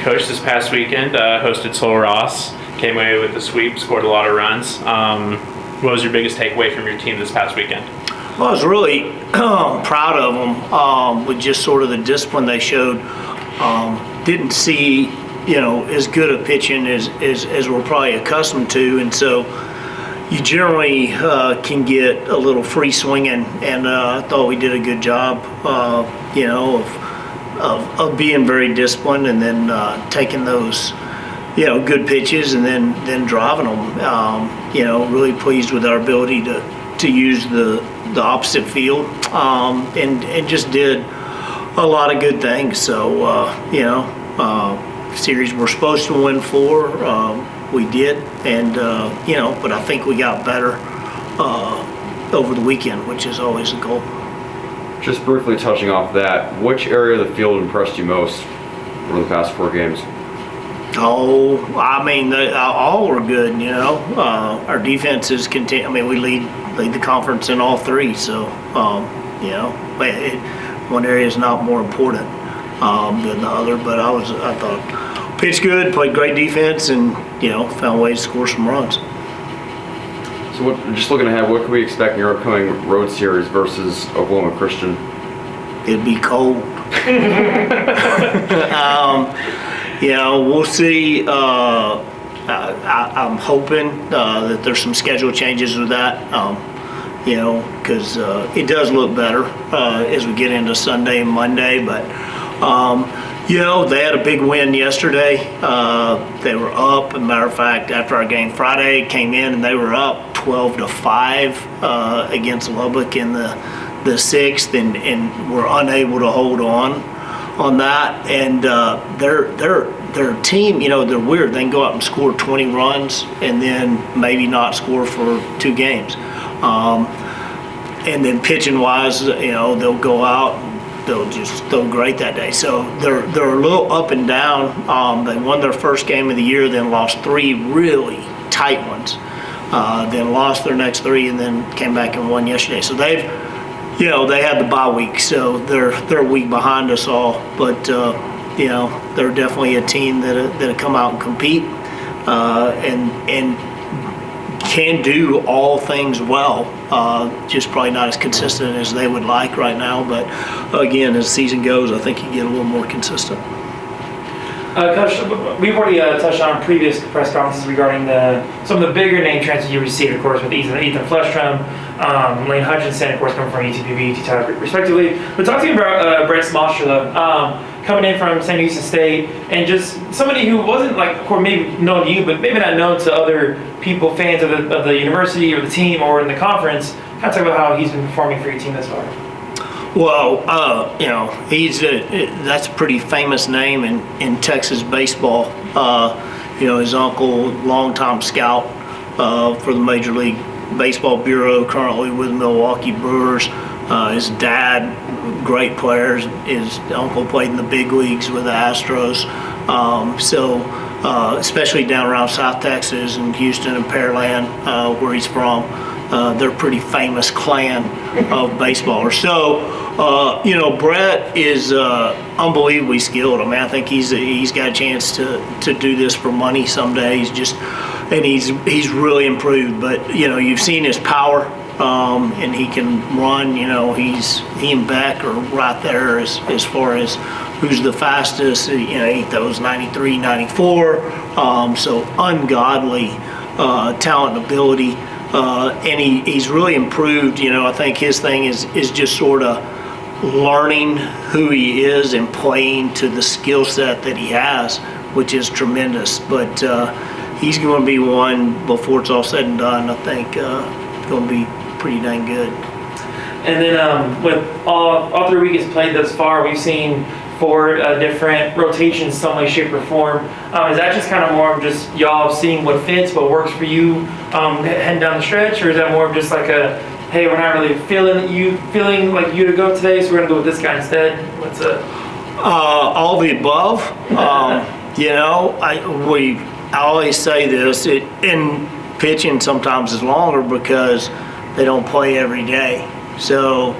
coach this past weekend, hosted Sul Ross, came away with the sweep, scored a lot of runs. What was your biggest takeaway from your team this past weekend? Well, I was really proud of them with just sort of the discipline they showed. Didn't see, as good a pitching as we're probably accustomed to, and so you generally can get a little free swinging, and I thought we did a good job, of being very disciplined, and then taking those, good pitches, and then driving them. Really pleased with our ability to use the opposite field, and just did a lot of good things. So, series we're supposed to win 4, we did, and but I think we got better over the weekend, which is always the goal. Just briefly touching off that, which area of the field impressed you most over the past 4 games? Oh, I mean, all were good. Our defense is content. I mean, we lead the conference in all 3. So, one area is not more important than the other. But I thought pitched good, played great defense, and found ways to score some runs. So, just looking ahead, what can we expect in your upcoming road series versus Oklahoma Christian? It'd be cold. We'll see. I'm hoping that there's some schedule changes with that, because it does look better as we get into Sunday and Monday. But, they had a big win yesterday. They were up. As a matter of fact, after our game Friday, came in and they were up 12-5 against Lubbock in the 6th, and were unable to hold on that. And their team, they're weird. They can go out and score 20 runs and then maybe not score for 2 games. And then pitching wise, they'll go out and they'll just throw great that day. So they're a little up and down. They won their first game of the year, then lost 3 really tight ones. Then lost their next 3, and then came back and won yesterday. So they had the bye week, so they're a week behind us all. But they're definitely a team that come out and compete, and can do all things well. Just probably not as consistent as they would like right now. But again, as the season goes, I think you get a little more consistent. Coach, we've already touched on previous press conferences regarding some of the bigger name transfers you received, of course, with Ethan Flestrom, Lane Hutchinson, of course, coming from UTPB, Utah, respectively. But talk to me about Brett Smostrela, coming in from St. Houston State, and just somebody who wasn't, of course, maybe known to you, but maybe not known to other people, fans of the university or the team or in the conference. Kind of talk about how he's been performing for your team thus far. Well, that's a pretty famous name in Texas baseball. His uncle, longtime scout for the Major League Baseball Bureau, currently with Milwaukee Brewers. His dad, great players. His uncle played in the big leagues with the Astros. Especially down around South Texas and Houston and Pearland, where he's from, they're a pretty famous clan of baseballers. So, Brett is unbelievably skilled. I mean, I think he's got a chance to do this for money someday. He's really improved. But you've seen his power, and he can run. He and Beck are right there as far as who's the fastest. He throws 93, 94. So ungodly talent and ability. And he's really improved. I think his thing is just sort of learning who he is and playing to the skill set that he has, which is tremendous. But he's going to be one, before it's all said and done, I think going to be pretty dang good. And then with all 3 weeks played thus far, we've seen 4 different rotations, some way, shape, or form. Is that just kind of more of just y'all seeing what fits, what works for you, heading down the stretch, or is that more of just like hey, we're not really feeling like you to go today, so we're gonna go with this guy instead? What's all the above. I always say this. In pitching sometimes is longer because they don't play every day. So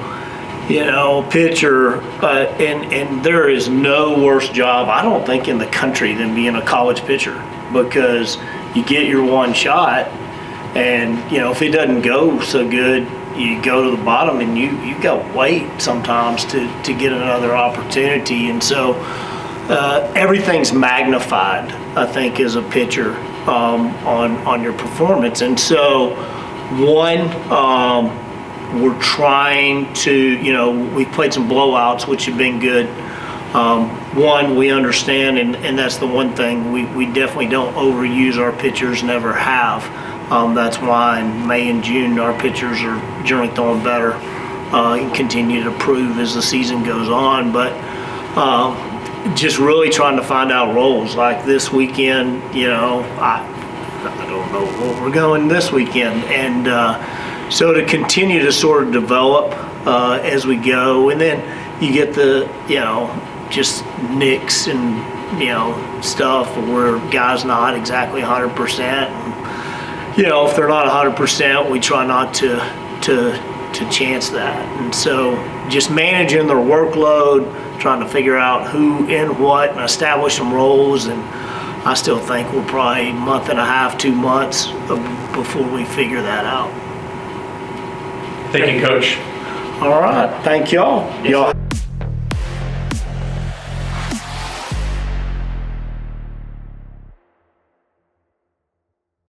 You know, pitcher, and there is no worse job, I don't think, in the country than being a college pitcher, because you get your one shot, and, you know, if it doesn't go so good, you go to the bottom, and you got to wait sometimes to get another opportunity. And so everything's magnified, I think, as a pitcher on your performance. And so, we're trying to, you know, we've played some blowouts, which have been good. We understand, and that's the one thing, we definitely don't overuse our pitchers, never have. That's why in May and June our pitchers are generally throwing better and continue to prove as the season goes on. But just really trying to find out roles. Like this weekend, you know, I don't know what we're going this weekend. And so to continue to sort of develop as we go. And then you get the, you know, just nicks and, you know, stuff where guys not exactly 100%. You know, if they're not 100%, we try not to chance that. And so just managing their workload, trying to figure out who and what, and establish some roles. And I still think we're probably a month and a half, 2 months before we figure that out. Thank you, Coach. All right. Thank y'all. Y'all.